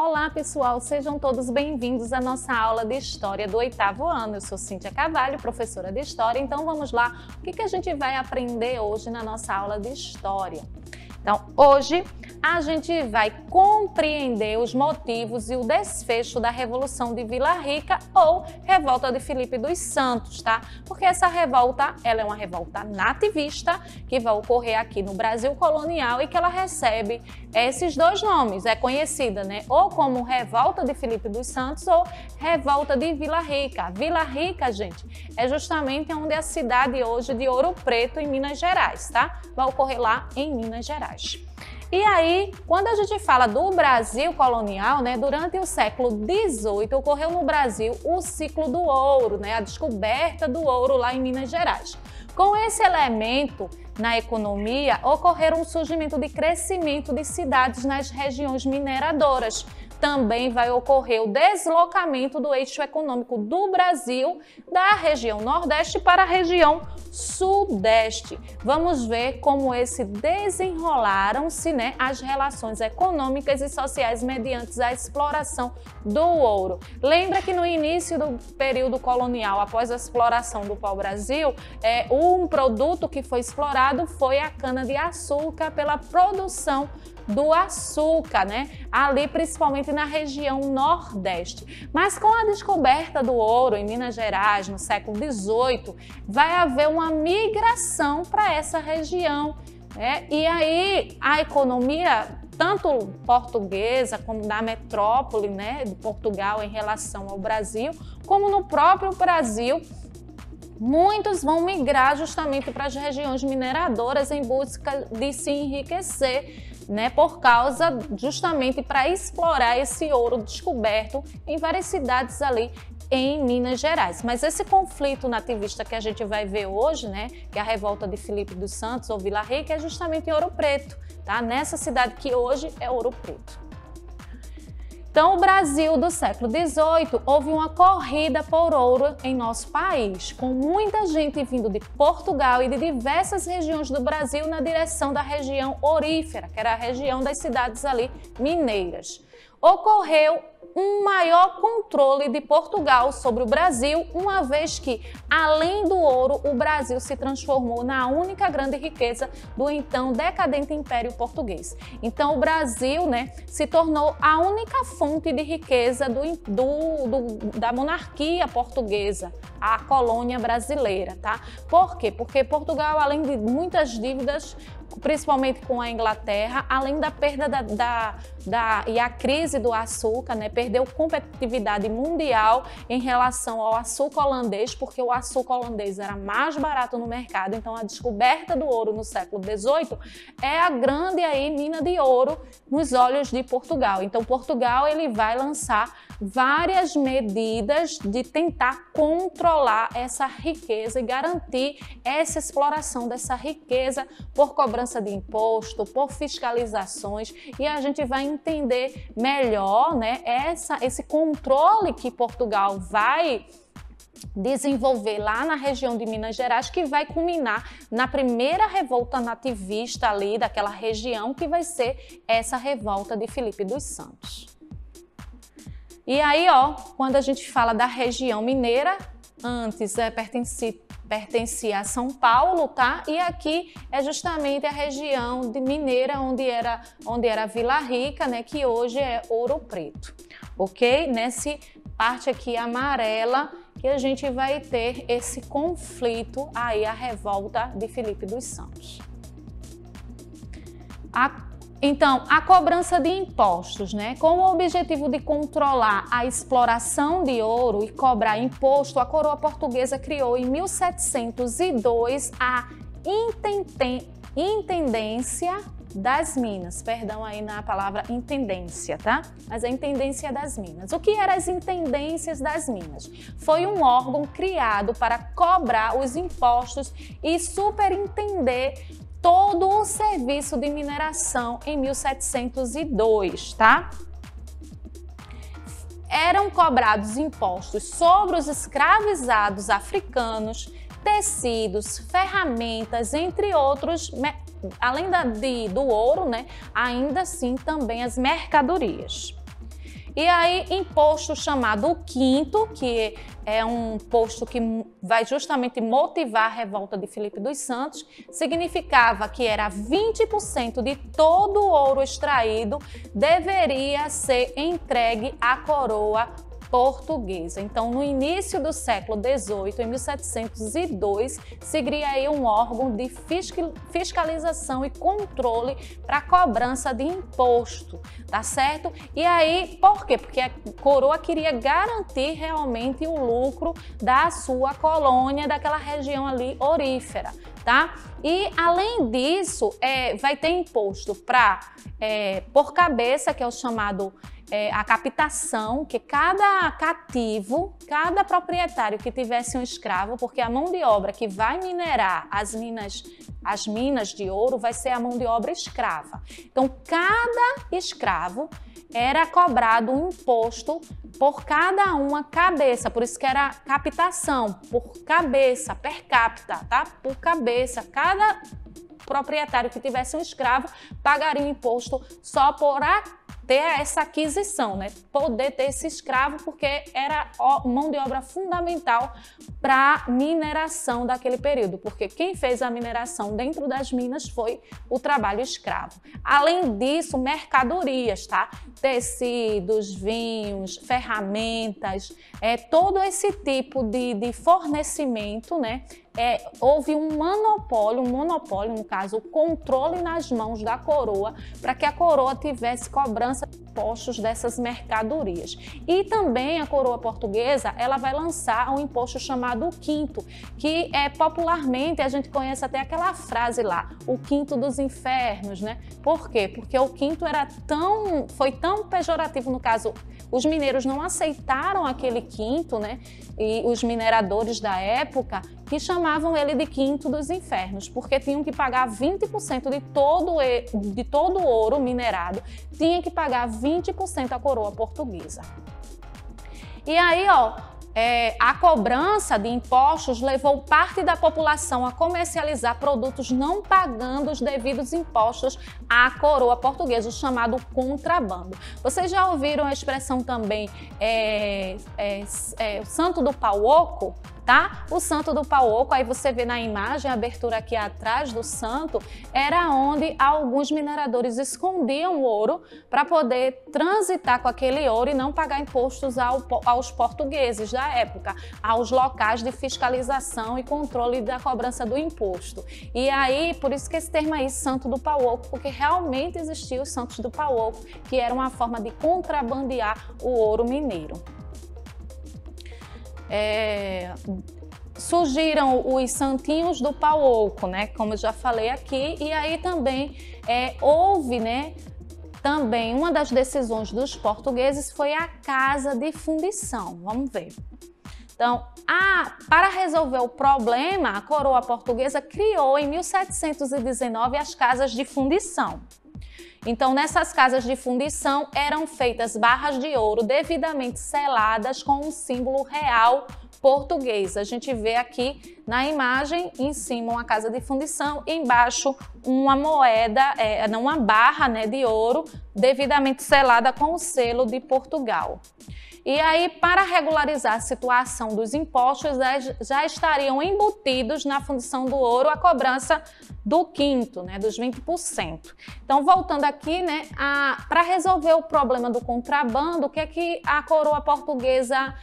Olá pessoal, sejam todos bem-vindos à nossa aula de História do 8º ano. Eu sou Cíntia Carvalho, professora de História, então vamos lá, o que a gente vai aprender hoje na nossa aula de História? Então, hoje a gente vai compreender os motivos e o desfecho da Revolução de Vila Rica ou Revolta de Filipe dos Santos, tá? Porque essa revolta, ela é uma revolta nativista que vai ocorrer aqui no Brasil colonial e que ela recebe esses dois nomes. É conhecida, né? Ou como Revolta de Filipe dos Santos ou Revolta de Vila Rica. Vila Rica, gente, é justamente onde é a cidade hoje de Ouro Preto, em Minas Gerais, tá? Vai ocorrer lá em Minas Gerais. E aí, quando a gente fala do Brasil colonial, né, durante o século XVIII, ocorreu no Brasil o ciclo do ouro, né, a descoberta do ouro lá em Minas Gerais. Com esse elemento na economia, ocorreram um surgimento de crescimento de cidades nas regiões mineradoras. Também vai ocorrer o deslocamento do eixo econômico do Brasil da região Nordeste para a região Sudeste. Vamos ver como esse desenrolaram-se, né, as relações econômicas e sociais mediante a exploração do ouro. Lembra que no início do período colonial, após a exploração do pau-brasil, um produto que foi explorado foi a cana-de-açúcar pela produção do açúcar, né? Ali principalmente na região Nordeste. Mas com a descoberta do ouro em Minas Gerais no século XVIII, vai haver uma migração para essa região, né? E aí a economia, tanto portuguesa como da metrópole, né, de Portugal em relação ao Brasil, como no próprio Brasil, muitos vão migrar justamente para as regiões mineradoras em busca de se enriquecer, né, por causa justamente para explorar esse ouro descoberto em várias cidades ali em Minas Gerais. Mas esse conflito nativista que a gente vai ver hoje, né, que é a revolta de Filipe dos Santos ou Vila Rica, é justamente em Ouro Preto, tá? Nessa cidade que hoje é Ouro Preto. Então, o Brasil do século XVIII, houve uma corrida por ouro em nosso país, com muita gente vindo de Portugal e de diversas regiões do Brasil na direção da região aurífera, que era a região das cidades ali mineiras. Ocorreu um maior controle de Portugal sobre o Brasil, uma vez que, além do ouro, o Brasil se transformou na única grande riqueza do então decadente Império Português. Então, o Brasil, né, se tornou a única fonte de riqueza da monarquia portuguesa, a colônia brasileira, tá? Por quê? Porque Portugal, além de muitas dívidas, principalmente com a Inglaterra, além da perda e a crise do açúcar, né, perdeu competitividade mundial em relação ao açúcar holandês, porque o açúcar holandês era mais barato no mercado. Então, a descoberta do ouro no século XVIII é a grande aí mina de ouro nos olhos de Portugal. Então, Portugal ele vai lançar várias medidas de tentar controlar essa riqueza e garantir essa exploração dessa riqueza por cobrança de imposto, por fiscalizações, e a gente vai entender melhor, né, esse controle que Portugal vai desenvolver lá na região de Minas Gerais, que vai culminar na primeira revolta nativista ali daquela região, que vai ser essa revolta de Filipe dos Santos. E aí, ó, quando a gente fala da região mineira, antes pertencia a São Paulo, tá? E aqui é justamente a região de mineira onde era Vila Rica, né? Que hoje é Ouro Preto, ok? Nessa parte aqui amarela que a gente vai ter esse conflito aí, a revolta de Filipe dos Santos. Então, a cobrança de impostos, né? Com o objetivo de controlar a exploração de ouro e cobrar imposto, a coroa portuguesa criou em 1702 a Intendência das Minas. Perdão aí na palavra intendência, tá? Mas a Intendência das Minas. O que eram as Intendências das Minas? Foi um órgão criado para cobrar os impostos e superintender todo o serviço de mineração em 1702, tá? Eram cobrados impostos sobre os escravizados africanos, tecidos, ferramentas, entre outros, além do ouro, né? Ainda assim também as mercadorias. E aí, imposto chamado o quinto, que é um posto que vai justamente motivar a revolta de Filipe dos Santos, significava que era 20% de todo o ouro extraído deveria ser entregue à coroa portuguesa. Então, no início do século XVIII, em 1702, se cria aí um órgão de fiscalização e controle para a cobrança de imposto, tá certo? E aí, por quê? Porque a coroa queria garantir realmente o lucro da sua colônia, daquela região ali aurífera, tá? E além disso, vai ter imposto por cabeça, que é o chamado a captação, que cada cativo, cada proprietário que tivesse um escravo, porque a mão de obra que vai minerar as minas de ouro vai ser a mão de obra escrava. Então, cada escravo era cobrado um imposto por cada uma cabeça, por isso que era captação, por cabeça, per capita, tá? Por cabeça, cada proprietário que tivesse um escravo pagaria um imposto só por ter essa aquisição, né? Poder ter esse escravo, porque era mão de obra fundamental para a mineração daquele período, porque quem fez a mineração dentro das minas foi o trabalho escravo. Além disso, mercadorias, tá? Tecidos, vinhos, ferramentas, todo esse tipo de fornecimento, né? Houve um monopólio, no caso, o controle nas mãos da coroa, para que a coroa tivesse cobrança de impostos dessas mercadorias. E também a coroa portuguesa, ela vai lançar um imposto chamado o quinto, que popularmente a gente conhece até aquela frase lá, o quinto dos infernos, né? Por quê? Porque o quinto foi tão pejorativo, no caso, os mineiros não aceitaram aquele quinto, né? E os mineradores da época, que chamavam ele de quinto dos infernos, porque tinham que pagar 20% de todo o ouro minerado, tinha que pagar 20% à coroa portuguesa. E aí, a cobrança de impostos levou parte da população a comercializar produtos não pagando os devidos impostos à coroa portuguesa, o chamado contrabando. Vocês já ouviram a expressão também, o santo do pau oco? Tá? O santo do pau oco, aí você vê na imagem, a abertura aqui atrás do santo, era onde alguns mineradores escondiam o ouro para poder transitar com aquele ouro e não pagar impostos aos portugueses da época, aos locais de fiscalização e controle da cobrança do imposto. E aí, por isso que esse termo aí, santo do pau oco, porque realmente existiam os santos do pau oco, que era uma forma de contrabandear o ouro mineiro. Surgiram os santinhos do pau oco, né? Como eu já falei aqui, e aí também houve, né? Também uma das decisões dos portugueses foi a casa de fundição. Vamos ver. Então, para resolver o problema, a coroa portuguesa criou em 1719 as casas de fundição. Então, nessas casas de fundição eram feitas barras de ouro devidamente seladas com um símbolo real português. A gente vê aqui na imagem, em cima uma casa de fundição, embaixo uma moeda, uma barra, né, de ouro devidamente selada com o selo de Portugal. E aí, para regularizar a situação dos impostos, já estariam embutidos na fundição do ouro a cobrança do quinto, né, dos 20%. Então, voltando aqui, né, para resolver o problema do contrabando, o que é que a coroa portuguesa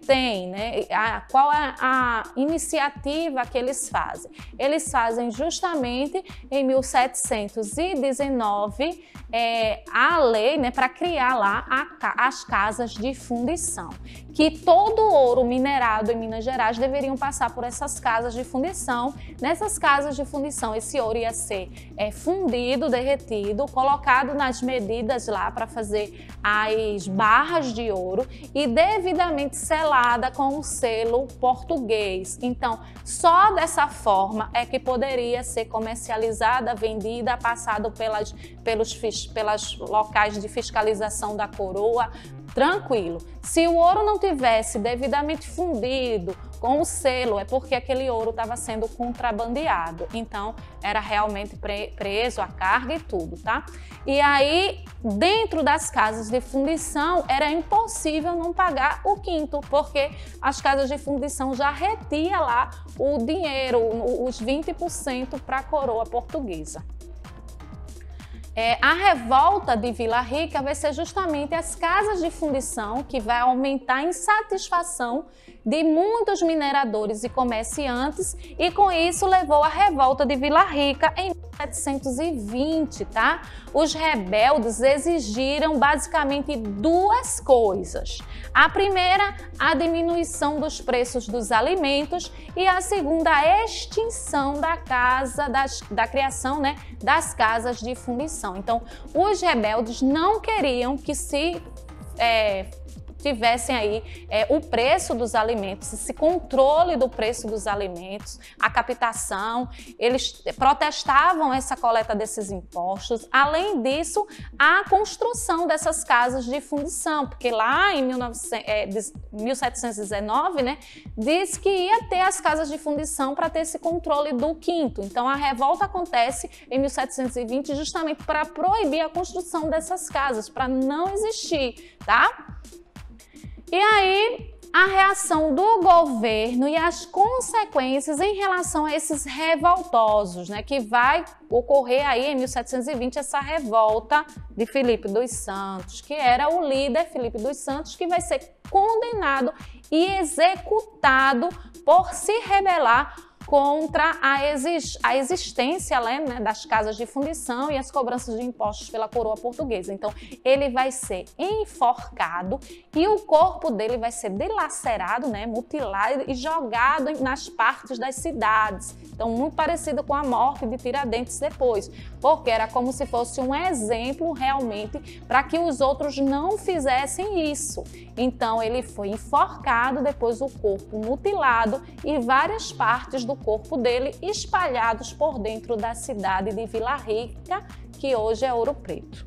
tem, né? Qual é a iniciativa que eles fazem? Eles fazem justamente em 1719 a lei, né, para criar lá as casas de fundição, que todo o ouro minerado em Minas Gerais deveriam passar por essas casas de fundição. Nessas casas de fundição, esse ouro ia ser fundido, derretido, colocado nas medidas lá para fazer as barras de ouro e devidamente selada com o selo português. Então, só dessa forma é que poderia ser comercializada, vendida, passado pelas locais de fiscalização da coroa, tranquilo. Se o ouro não tivesse devidamente fundido com o selo, é porque aquele ouro estava sendo contrabandeado. Então, era realmente preso a carga e tudo, tá? E aí, dentro das casas de fundição, era impossível não pagar o quinto, porque as casas de fundição já retia lá o dinheiro, os 20% para a coroa portuguesa. A revolta de Vila Rica vai ser justamente as casas de fundição que vai aumentar a insatisfação de muitos mineradores e comerciantes e com isso levou à revolta de Vila Rica em 1720, tá? Os rebeldes exigiram basicamente duas coisas. A primeira, a diminuição dos preços dos alimentos e a segunda, a extinção da criação, né, das casas de fundição. Então, os rebeldes não queriam que se tivessem aí o preço dos alimentos, esse controle do preço dos alimentos, a captação, eles protestavam essa coleta desses impostos. Além disso, a construção dessas casas de fundição, porque lá em 1719, né, diz que ia ter as casas de fundição para ter esse controle do quinto. Então, a revolta acontece em 1720 justamente para proibir a construção dessas casas, para não existir, tá? E aí, a reação do governo e as consequências em relação a esses revoltosos, né, que vai ocorrer aí em 1720 essa revolta de Filipe dos Santos, que era o líder Filipe dos Santos, que vai ser condenado e executado por se rebelar contra a existência, né, das casas de fundição e as cobranças de impostos pela coroa portuguesa. Então, ele vai ser enforcado e o corpo dele vai ser dilacerado, né, mutilado e jogado nas partes das cidades. Então, muito parecido com a morte de Tiradentes depois, porque era como se fosse um exemplo realmente para que os outros não fizessem isso. Então, ele foi enforcado, depois o corpo mutilado e várias partes do corpo dele espalhados por dentro da cidade de Vila Rica, que hoje é Ouro Preto.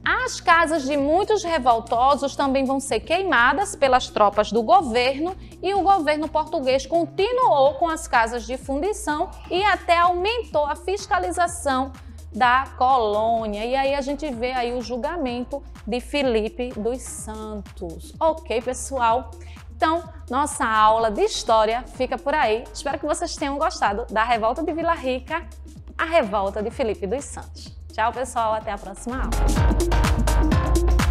As casas de muitos revoltosos também vão ser queimadas pelas tropas do governo e o governo português continuou com as casas de fundição e até aumentou a fiscalização da colônia. E aí a gente vê aí o julgamento de Filipe dos Santos. Ok, pessoal? Então, nossa aula de história fica por aí. Espero que vocês tenham gostado da revolta de Vila Rica, a revolta de Filipe dos Santos. Tchau, pessoal. Até a próxima aula.